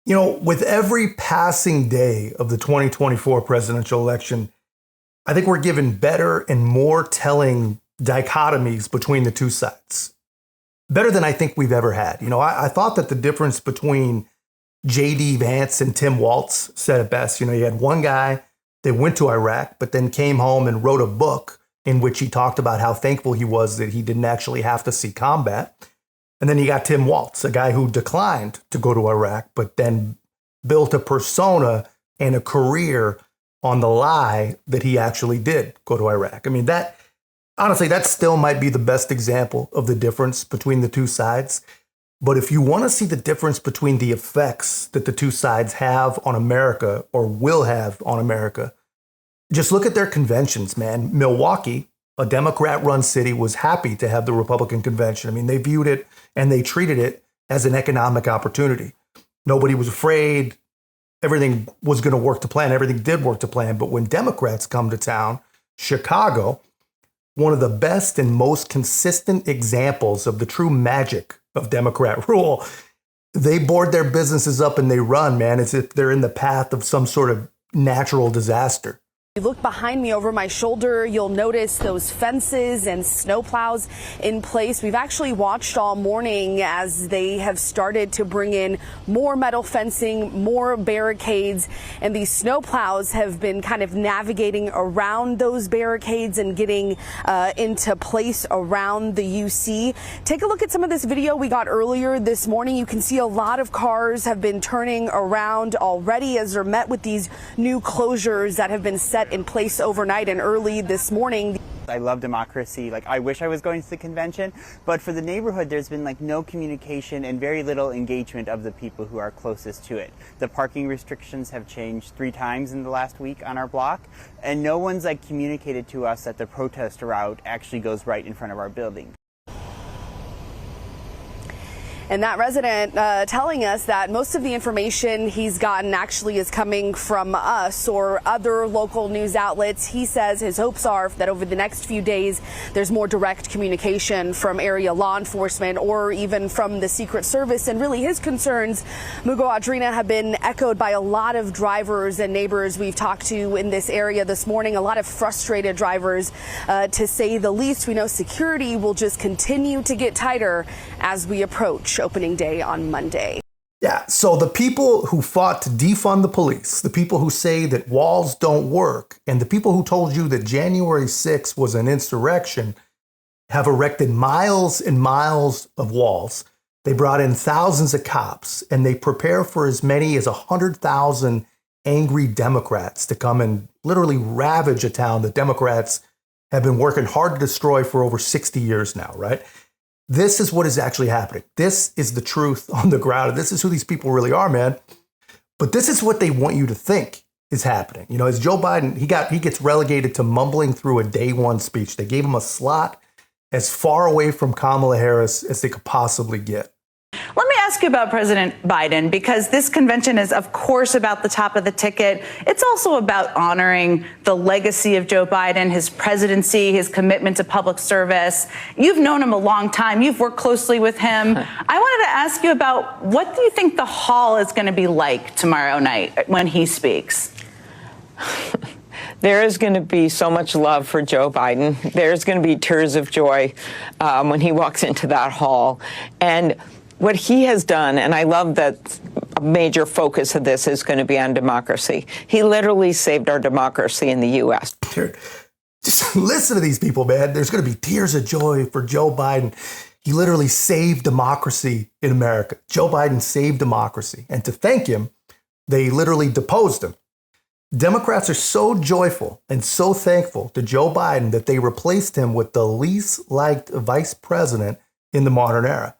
With every passing day of the 2024 presidential election, I think we're given better and more telling dichotomies between the two sides. Better than I think we've ever had. I thought that the difference between J.D. Vance and Tim Walz said it best. You had one guy that went to Iraq, but then came home and wrote a book in which he talked about how thankful he was that he didn't actually have to see combat. And then you got Tim Walz, a guy who declined to go to Iraq, but then built a persona and a career on the lie that he actually did go to Iraq. I mean, honestly, that still might be the best example of the difference between the two sides. But if you want to see the difference between the effects that the two sides have on America or will have on America, just look at their conventions, man. Milwaukee, a Democrat-run city, was happy to have the Republican convention. I mean, they viewed it and they treated it as an economic opportunity. Nobody was afraid. Everything was going to work to plan. Everything did work to plan. But when Democrats come to town, Chicago, one of the best and most consistent examples of the true magic of Democrat rule, they board their businesses up and they run, man, as if they're in the path of some sort of natural disaster. You look behind me over my shoulder, you'll notice those fences and snowplows in place. We've actually watched all morning as they have started to bring in more metal fencing, more barricades, and these snowplows have been kind of navigating around those barricades and getting into place around the UC. Take a look at some of this video we got earlier this morning. You can see a lot of cars have been turning around already as they're met with these new closures that have been set in place overnight and early this morning. I love democracy. I wish I was going to the convention, but for the neighborhood, there's been no communication and very little engagement of the people who are closest to it. The parking restrictions have changed 3 times in the last week on our block, and no one's communicated to us that the protest route actually goes right in front of our building. And that resident telling us that most of the information he's gotten actually is coming from us or other local news outlets. He says his hopes are that over the next few days, there's more direct communication from area law enforcement or even from the Secret Service. And really his concerns, Mugo Adrina, have been echoed by a lot of drivers and neighbors we've talked to in this area this morning. A lot of frustrated drivers, to say the least. We know security will just continue to get tighter as we approach opening day on Monday. Yeah, so the people who fought to defund the police, the people who say that walls don't work, and the people who told you that January 6th was an insurrection have erected miles and miles of walls. They brought in thousands of cops, and they prepare for as many as 100,000 angry Democrats to come and literally ravage a town that Democrats have been working hard to destroy for over 60 years now, right? This is what is actually happening. This is the truth on the ground. This is who these people really are, man. But this is what they want you to think is happening. As Joe Biden, he gets relegated to mumbling through a day one speech. They gave him a slot as far away from Kamala Harris as they could possibly get. Let me ask you about President Biden, because this convention is, of course, about the top of the ticket. It's also about honoring the legacy of Joe Biden, his presidency, his commitment to public service. You've known him a long time. You've worked closely with him. I wanted to ask you about, what do you think the hall is going to be like tomorrow night when he speaks? There is going to be so much love for Joe Biden. There's going to be tears of joy when he walks into that hall. And what he has done, and I love that a major focus of this is going to be on democracy. He literally saved our democracy in the U.S. Just listen to these people, man. There's going to be tears of joy for Joe Biden. He literally saved democracy in America. Joe Biden saved democracy. And to thank him, they literally deposed him. Democrats are so joyful and so thankful to Joe Biden that they replaced him with the least liked vice president in the modern era.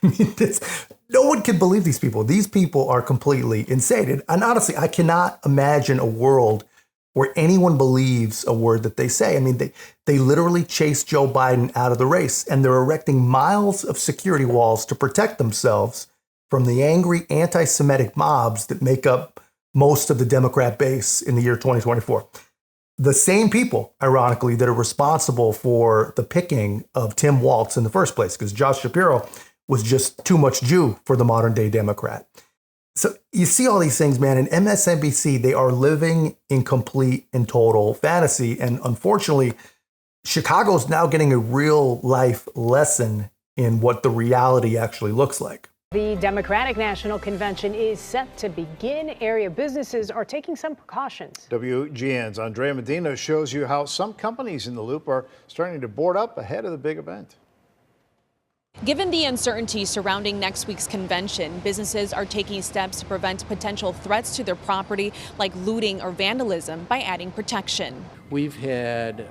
I mean, no one can believe these people. These people are completely insane. And honestly, I cannot imagine a world where anyone believes a word that they say. I mean, they literally chased Joe Biden out of the race, and they're erecting miles of security walls to protect themselves from the angry anti-Semitic mobs that make up most of the Democrat base in the year 2024. The same people, ironically, that are responsible for the picking of Tim Walz in the first place, because Josh Shapiro was just too much Jew for the modern day Democrat. So you see all these things, man, and MSNBC, they are living in complete and total fantasy. And unfortunately, Chicago's now getting a real life lesson in what the reality actually looks like. The Democratic National Convention is set to begin. Area businesses are taking some precautions. WGN's Andrea Medina shows you how some companies in the Loop are starting to board up ahead of the big event. Given the uncertainty surrounding next week's convention, businesses are taking steps to prevent potential threats to their property like looting or vandalism by adding protection. We've had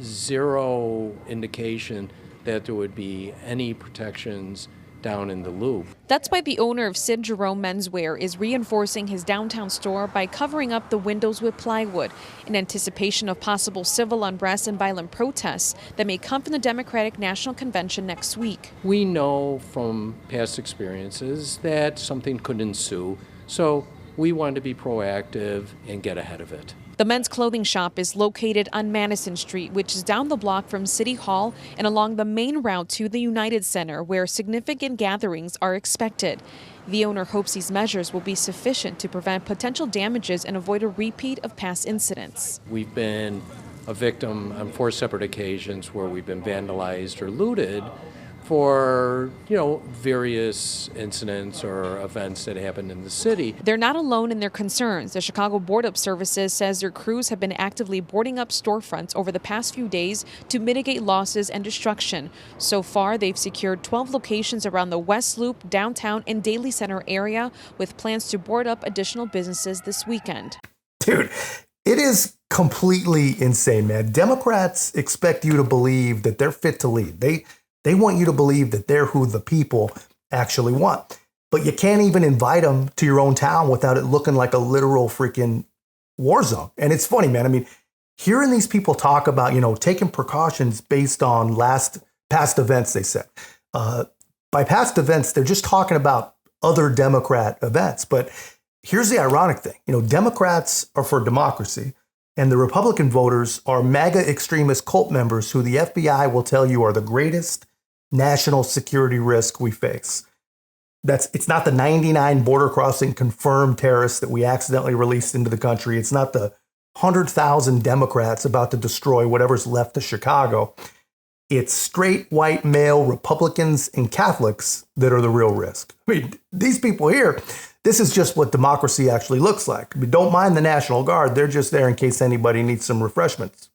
zero indication that there would be any protections down in the Loop. That's why the owner of Sid Jerome Menswear is reinforcing his downtown store by covering up the windows with plywood in anticipation of possible civil unrest and violent protests that may come from the Democratic National Convention next week. We know from past experiences that something could ensue, so we want to be proactive and get ahead of it. The men's clothing shop is located on Madison Street, which is down the block from City Hall and along the main route to the United Center, where significant gatherings are expected. The owner hopes these measures will be sufficient to prevent potential damages and avoid a repeat of past incidents. We've been a victim on 4 separate occasions where we've been vandalized or looted for, various incidents or events that happened in the city. They're not alone in their concerns. The Chicago Board of Services says their crews have been actively boarding up storefronts over the past few days to mitigate losses and destruction. So far, they've secured 12 locations around the West Loop, downtown, and Daly Center area, with plans to board up additional businesses this weekend. Dude, it is completely insane, man. Democrats expect you to believe that they're fit to lead. They want you to believe that they're who the people actually want. But you can't even invite them to your own town without it looking like a literal freaking war zone. And it's funny, man. I mean, hearing these people talk about, taking precautions based on past events, they said. By past events, they're just talking about other Democrat events. But here's the ironic thing. Democrats are for democracy, and the Republican voters are MAGA extremist cult members who the FBI will tell you are the greatest national security risk we face. It's not the 99 border crossing confirmed terrorists that we accidentally released into the country. It's not the 100,000 Democrats about to destroy whatever's left of Chicago. It's straight white male Republicans and Catholics that are the real risk. I mean, these people here, this is just what democracy actually looks like. I mean, don't mind the National Guard. They're just there in case anybody needs some refreshments.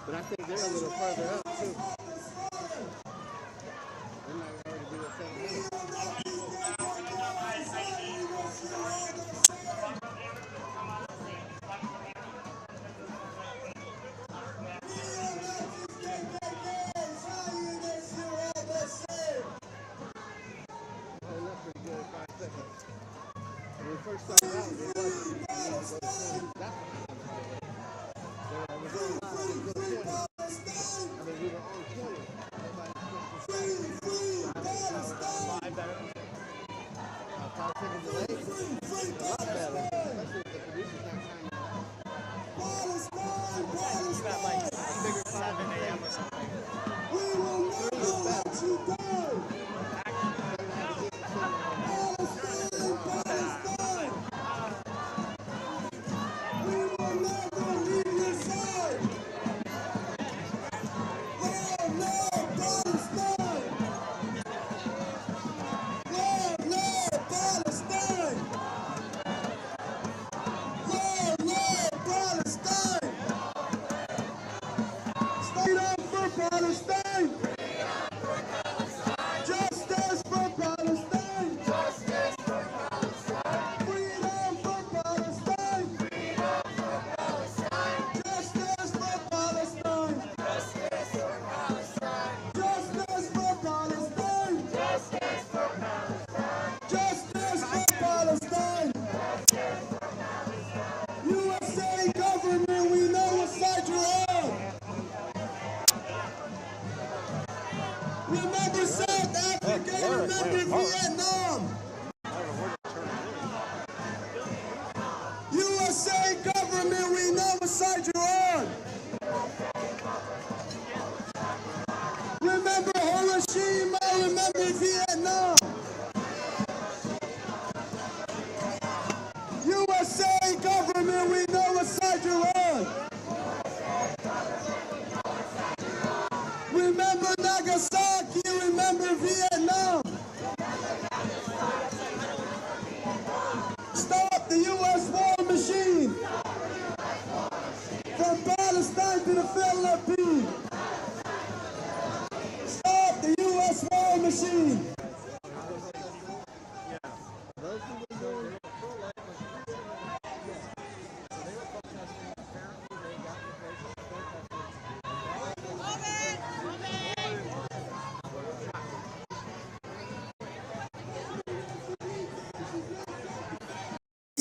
But I think they're a little further up, too. They might already be at 7 minutes. When we first started out, it wasn't. Remember South Africa, remember Vietnam. USA government, we know what side you're on. Remember Hiroshima, remember Vietnam. USA government, we know what side you're on. Remember Nagasaki, remember Vietnam.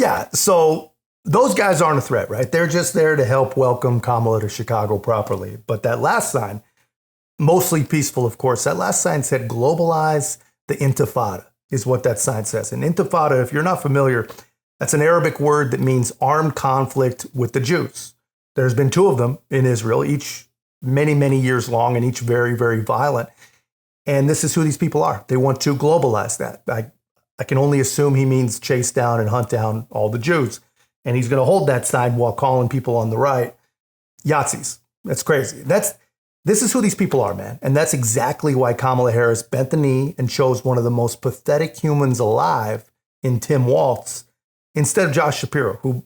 Yeah, so those guys aren't a threat, right? They're just there to help welcome Kamala to Chicago properly. But that last sign, mostly peaceful, of course, that last sign said globalize the intifada is what that sign says. And intifada, if you're not familiar, that's an Arabic word that means armed conflict with the Jews. There's been 2 of them in Israel, each many, many years long and each very, very violent. And this is who these people are. They want to globalize that. I can only assume he means chase down and hunt down all the Jews. And he's going to hold that sign while calling people on the right Yahtzees. That's crazy. This is who these people are, man. And that's exactly why Kamala Harris bent the knee and chose one of the most pathetic humans alive in Tim Walz instead of Josh Shapiro, who,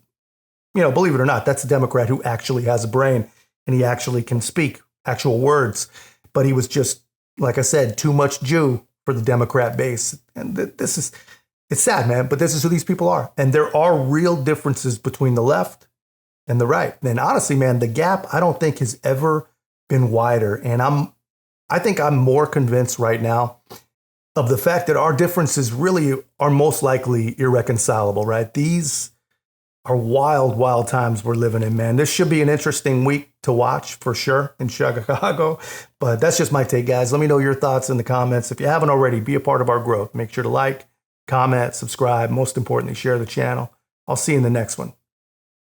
believe it or not, that's a Democrat who actually has a brain and he actually can speak actual words. But he was just, like I said, too much Jew for the Democrat base. And it's sad, man, but this is who these people are. And there are real differences between the left and the right. And honestly, man, the gap, I don't think has ever been wider. And I think I'm more convinced right now of the fact that our differences really are most likely irreconcilable, right? These are wild, wild times we're living in, man. This should be an interesting week to watch for sure in Chicago. But that's just my take, guys. Let me know your thoughts in the comments. If you haven't already, be a part of our growth. Make sure to like, comment, subscribe. Most importantly, share the channel. I'll see you in the next one.